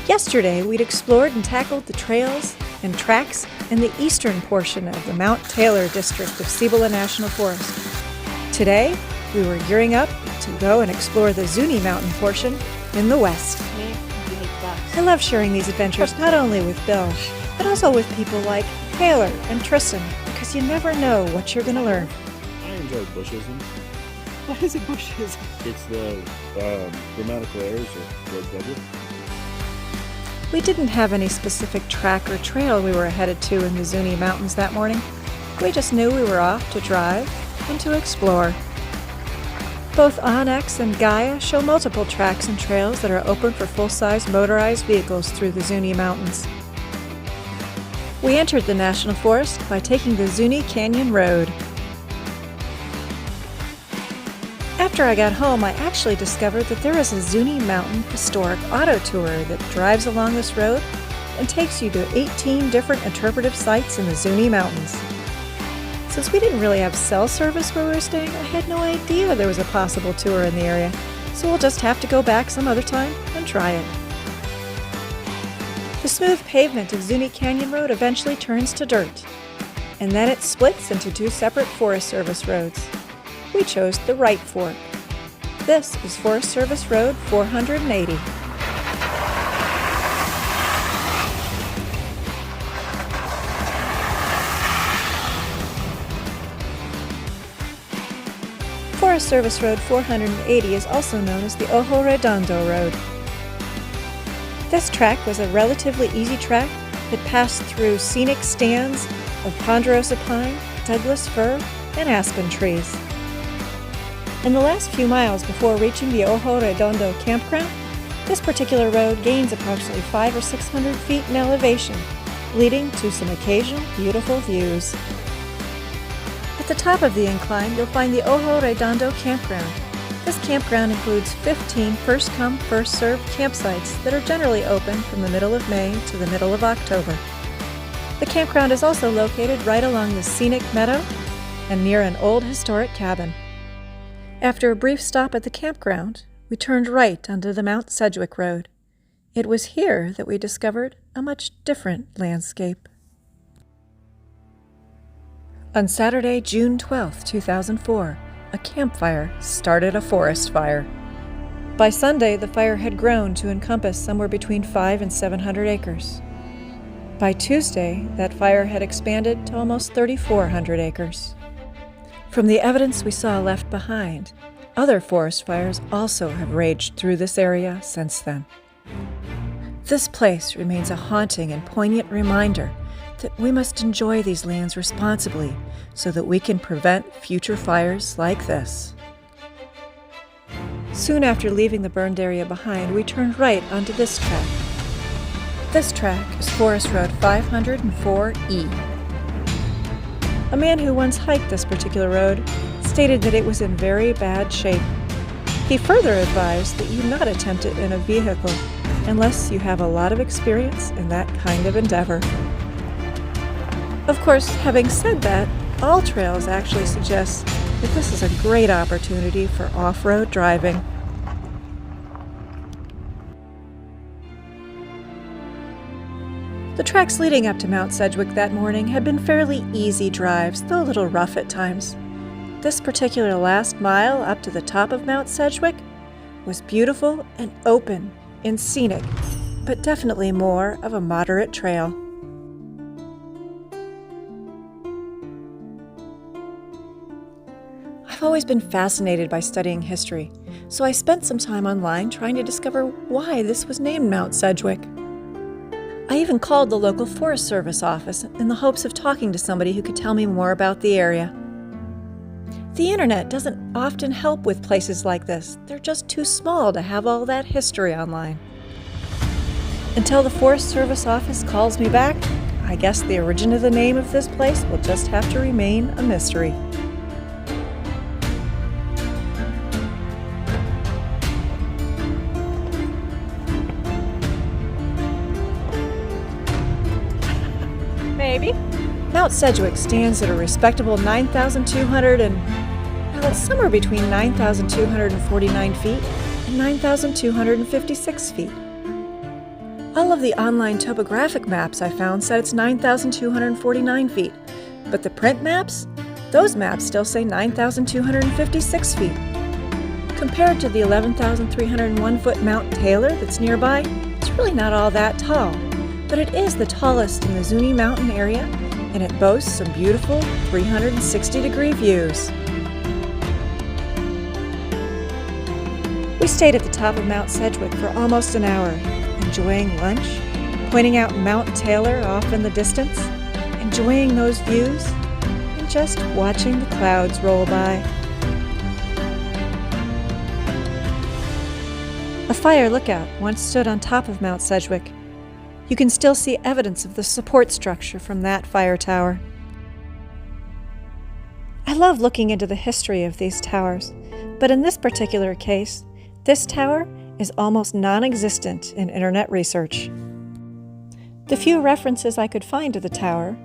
Yesterday, we'd explored and tackled the trails and tracks in the eastern portion of the Mount Taylor district of Cibola National Forest. Today, we were gearing up to go and explore the Zuni Mountain portion in the west. I love sharing these adventures not only with Bill, but also with people like Taylor and Tristan, because you never know what you're going to learn. I enjoy bushism. What is a bushism? It's the grammatical errors of George W. We didn't have any specific track or trail we were headed to in the Zuni Mountains that morning. We just knew we were off to drive and to explore. Both Onyx and Gaia show multiple tracks and trails that are open for full-size motorized vehicles through the Zuni Mountains. We entered the National Forest by taking the Zuni Canyon Road. After I got home, I actually discovered that there is a Zuni Mountain historic auto tour that drives along this road and takes you to 18 different interpretive sites in the Zuni Mountains. Since we didn't really have cell service where we were staying, I had no idea there was a possible tour in the area, so we'll just have to go back some other time and try it. The smooth pavement of Zuni Canyon Road eventually turns to dirt, and then it splits into two separate Forest Service roads. We chose the right fork. This is Forest Service Road 480. Forest Service Road 480 is also known as the Ojo Redondo Road. This track was a relatively easy track that passed through scenic stands of ponderosa pine, Douglas fir, and aspen trees. In the last few miles before reaching the Ojo Redondo campground, this particular road gains approximately 500 or 600 feet in elevation, leading to some occasional beautiful views. At the top of the incline, you'll find the Ojo Redondo campground. This campground includes 15 first-come, first-served campsites that are generally open from the middle of May to the middle of October. The campground is also located right along the scenic meadow and near an old historic cabin. After a brief stop at the campground, we turned right onto the Mount Sedgwick Road. It was here that we discovered a much different landscape. On Saturday, June 12, 2004, a campfire started a forest fire. By Sunday, the fire had grown to encompass somewhere between 500 and 700 acres. By Tuesday, that fire had expanded to almost 3,400 acres. From the evidence we saw left behind, other forest fires also have raged through this area since then. This place remains a haunting and poignant reminder that we must enjoy these lands responsibly so that we can prevent future fires like this. Soon after leaving the burned area behind, we turned right onto this track. This track is Forest Road 504E. A man who once hiked this particular road stated that it was in very bad shape. He further advised that you not attempt it in a vehicle unless you have a lot of experience in that kind of endeavor. Of course, having said that, all trails actually suggest that this is a great opportunity for off-road driving. The tracks leading up to Mount Sedgwick that morning had been fairly easy drives, though a little rough at times. This particular last mile up to the top of Mount Sedgwick was beautiful and open and scenic, but definitely more of a moderate trail. I've always been fascinated by studying history, so I spent some time online trying to discover why this was named Mount Sedgwick. I even called the local Forest Service office in the hopes of talking to somebody who could tell me more about the area. The internet doesn't often help with places like this. They're just too small to have all that history online. Until the Forest Service office calls me back, I guess the origin of the name of this place will just have to remain a mystery. Maybe. Mount Sedgwick stands at a respectable 9,200 and, well, it's somewhere between 9,249 feet and 9,256 feet. All of the online topographic maps I found said it's 9,249 feet, but the print maps? Those maps still say 9,256 feet. Compared to the 11,301-foot Mount Taylor that's nearby, it's really not all that tall, but it is the tallest in the Zuni Mountain area, and it boasts some beautiful 360-degree views. We stayed at the top of Mount Sedgwick for almost an hour, enjoying lunch, pointing out Mount Taylor off in the distance, enjoying those views, and just watching the clouds roll by. A fire lookout once stood on top of Mount Sedgwick. You can still see evidence of the support structure from that fire tower. I love looking into the history of these towers, but in this particular case, this tower is almost non-existent in internet research. The few references I could find to the tower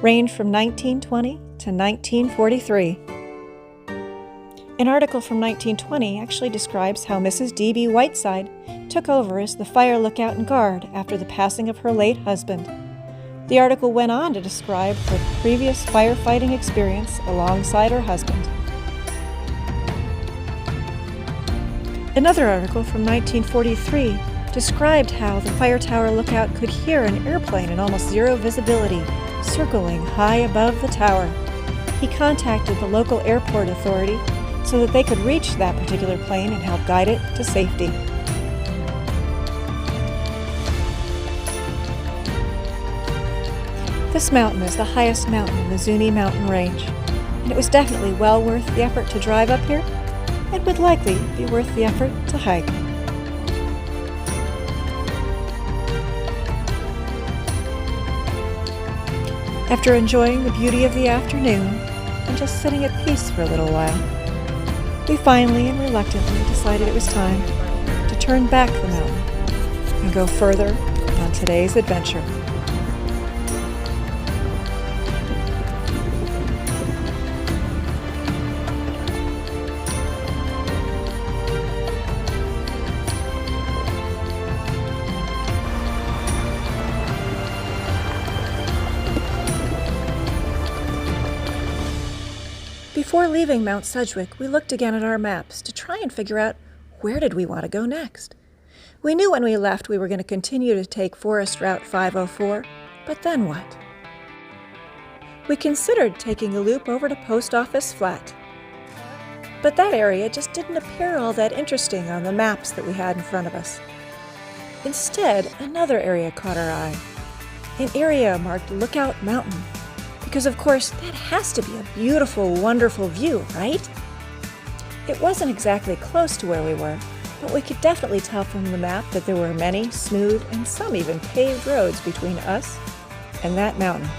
range from 1920 to 1943. An article from 1920 actually describes how Mrs. D.B. Whiteside took over as the fire lookout and guard after the passing of her late husband. The article went on to describe her previous firefighting experience alongside her husband. Another article from 1943 described how the fire tower lookout could hear an airplane in almost zero visibility circling high above the tower. He contacted the local airport authority so that they could reach that particular plane and help guide it to safety. This mountain is the highest mountain in the Zuni Mountain range, and it was definitely well worth the effort to drive up here, and would likely be worth the effort to hike. After enjoying the beauty of the afternoon and just sitting at peace for a little while, we finally and reluctantly decided it was time to turn back the mountain and go further on today's adventure. Before leaving Mount Sedgwick, we looked again at our maps to try and figure out where did we want to go next. We knew when we left we were going to continue to take Forest Route 504, but then what? We considered taking a loop over to Post Office Flat, but that area just didn't appear all that interesting on the maps that we had in front of us. Instead, another area caught our eye, an area marked Lookout Mountain. Because of course, that has to be a beautiful, wonderful view, right? It wasn't exactly close to where we were, but we could definitely tell from the map that there were many smooth and some even paved roads between us and that mountain.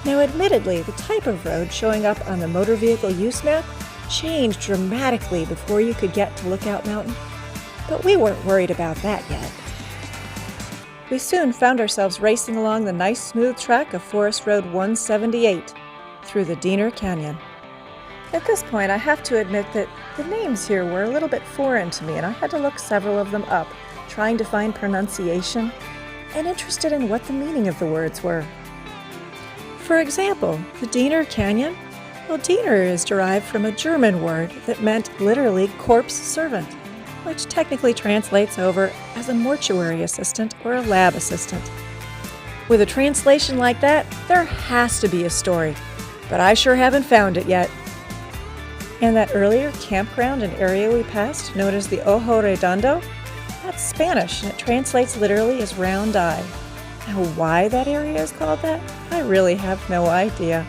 Now admittedly, the type of road showing up on the motor vehicle use map changed dramatically before you could get to Lookout Mountain, but we weren't worried about that yet. We soon found ourselves racing along the nice smooth track of Forest Road 178 through the Diener Canyon. At this point, I have to admit that the names here were a little bit foreign to me, and I had to look several of them up, trying to find pronunciation and interested in what the meaning of the words were. For example, the Diener Canyon? Well, Diener is derived from a German word that meant literally corpse servant, which technically translates over as a mortuary assistant or a lab assistant. With a translation like that, there has to be a story, but I sure haven't found it yet. And that earlier campground and area we passed, known as the Ojo Redondo, that's Spanish and it translates literally as round eye. Now why that area is called that, I really have no idea.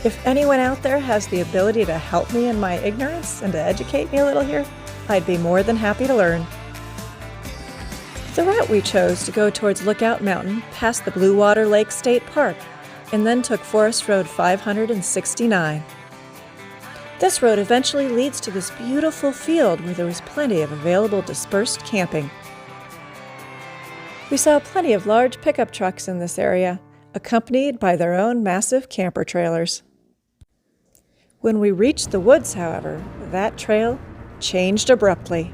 If anyone out there has the ability to help me in my ignorance and to educate me a little here, I'd be more than happy to learn. The route we chose to go towards Lookout Mountain passed the Blue Water Lake State Park and then took Forest Road 569. This road eventually leads to this beautiful field where there was plenty of available dispersed camping. We saw plenty of large pickup trucks in this area, accompanied by their own massive camper trailers. When we reached the woods, however, that trail changed abruptly.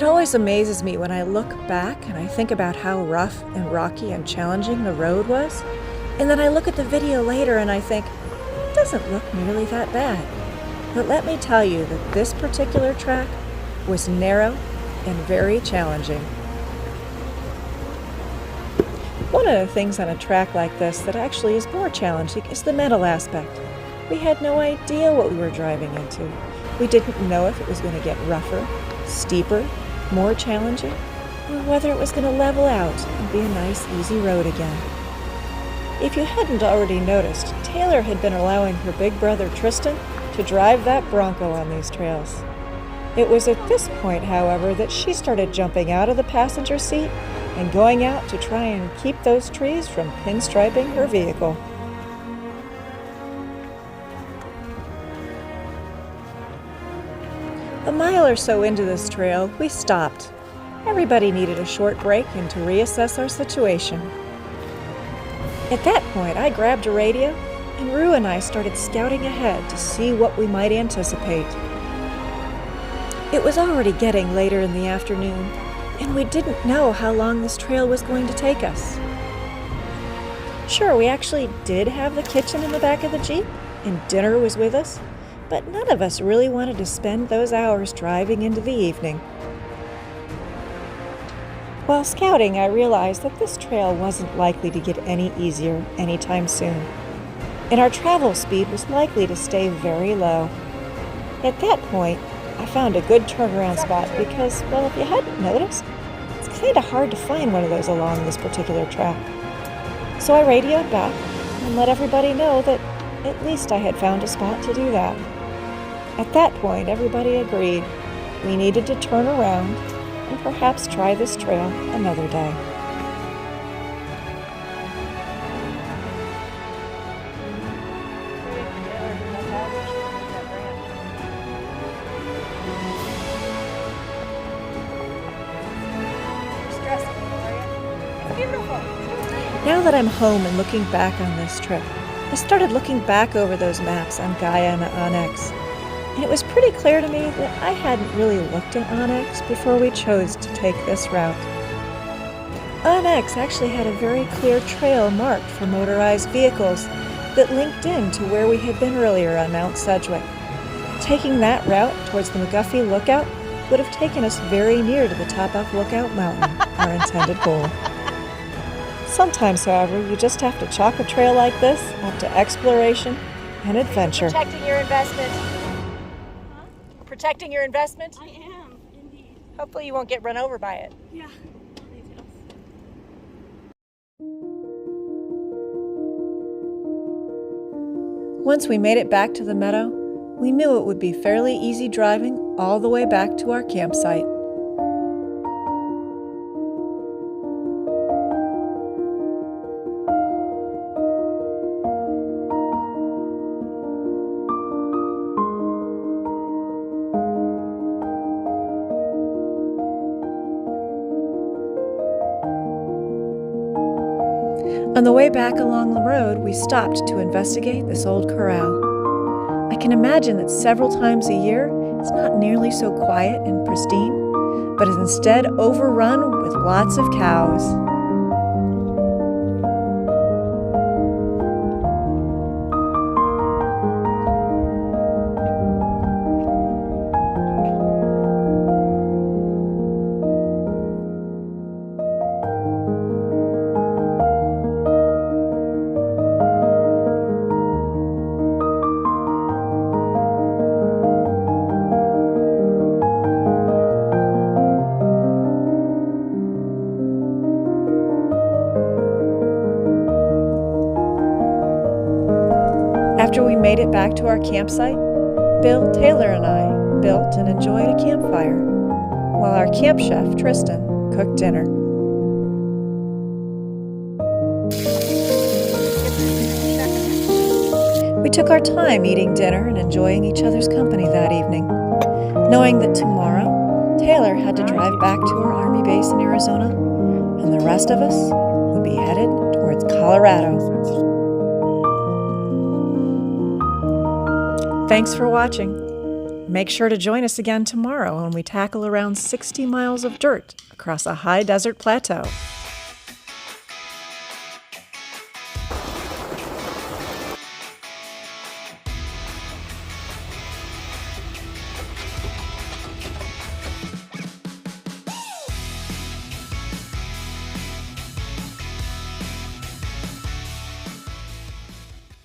It always amazes me when I look back and I think about how rough and rocky and challenging the road was, and then I look at the video later and I think, it doesn't look nearly that bad. But let me tell you that this particular track was narrow and very challenging. One of the things on a track like this that actually is more challenging is the mental aspect. We had no idea what we were driving into. We didn't know if it was going to get rougher, steeper, more challenging, or whether it was going to level out and be a nice, easy road again. If you hadn't already noticed, Taylor had been allowing her big brother Tristan to drive that Bronco on these trails. It was at this point, however, that she started jumping out of the passenger seat and going out to try and keep those trees from pinstriping her vehicle. A mile or so into this trail, we stopped. Everybody needed a short break and to reassess our situation. At that point, I grabbed a radio, and Rue and I started scouting ahead to see what we might anticipate. It was already getting later in the afternoon, and we didn't know how long this trail was going to take us. Sure, we actually did have the kitchen in the back of the Jeep, and dinner was with us, but none of us really wanted to spend those hours driving into the evening. While scouting, I realized that this trail wasn't likely to get any easier anytime soon, and our travel speed was likely to stay very low. At that point, I found a good turnaround spot because, well, if you hadn't noticed, it's kind of hard to find one of those along this particular track. So I radioed back and let everybody know that at least I had found a spot to do that. At that point, everybody agreed we needed to turn around and perhaps try this trail another day. Now that I'm home and looking back on this trip, I started looking back over those maps on Gaia and Onyx, and it was pretty clear to me that I hadn't really looked at Onyx before we chose to take this route. Onyx actually had a very clear trail marked for motorized vehicles that linked in to where we had been earlier on Mount Sedgwick. Taking that route towards the McGuffey Lookout would have taken us very near to the top of Lookout Mountain, our intended goal. Sometimes, however, you just have to chalk a trail like this up to exploration and adventure. Protecting your investment. Huh? Protecting your investment? I am, indeed. Hopefully you won't get run over by it. Yeah. Details. Once we made it back to the meadow, we knew it would be fairly easy driving all the way back to our campsite. On the way back along the road, we stopped to investigate this old corral. I can imagine that several times a year, it's not nearly so quiet and pristine, but is instead overrun with lots of cows. After we made it back to our campsite, Bill, Taylor, and I built and enjoyed a campfire, while our camp chef, Tristan, cooked dinner. We took our time eating dinner and enjoying each other's company that evening, knowing that tomorrow, Taylor had to drive back to her Army base in Arizona, and the rest of us would be headed towards Colorado. Thanks for watching. Make sure to join us again tomorrow when we tackle around 60 miles of dirt across a high desert plateau.